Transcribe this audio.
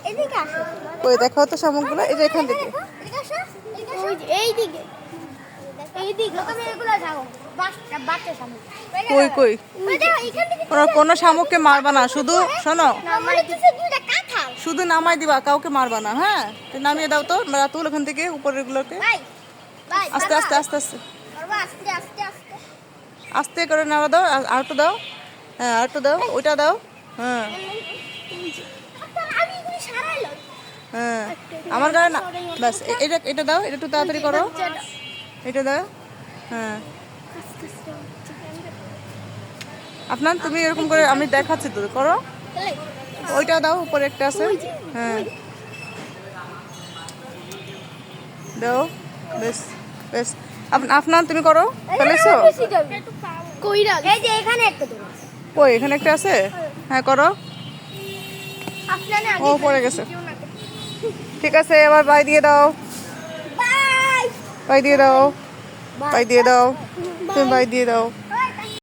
এদিকে আসো। কই দেখাও তো শামুকগুলো, এই যে এখান থেকে। এদিকে আসো, এদিকে আসো। এইদিকে। এইদিকে তুমি এগুলো যাও। বাচ্চা শামুক। কই কই ওই দেখো এখান থেকে কোনো শামুককে মারবা না, শুধু শোনো, নামাই দিছে দুইটা কাঁঠাল। শুধু নামাই দিবা, কাউকে মারবা না। হ্যাঁ, তুমি নামিয়ে দাও তো, রাতুল ওখান থেকে উপরের গুলোকে। ভাই ভাই আস্তে আস্তে আস্তে আস্তে বাবা আস্তে আস্তে আস্তে। আস্তে করে নাড়া দাও, আর একটু দাও। হ্যাঁ, আর একটু দাও, ওইটা দাও। হ্যাঁ আমি এগুলো সারাইলাম। হ্যাঁ, আমার গায়ে না, ব্যাস এটা এটা দাও, এটা একটু তাড়াতাড়ি করো, এটা দাও। হ্যাঁ, আপনার তুমি এরকম করে আমি দেখাচ্ছি তো, করো। ওইটা দাও, উপরে একটা আছে। হ্যাঁ দাও, বেশ বেশ। আপনার তুমি করো, ফেলেছো? কইরা এই যে এখানে একটা দোল আছে। কই এখানে একটা আছে? হ্যাঁ করো। আপনারা ও পড়ে গেছে। ঠিক আছে, এবার বাই দিয়ে দাও, বাই বাই দিয়ে দাও, বাই দিয়ে দাও, তুমি বাই দিয়ে দাও।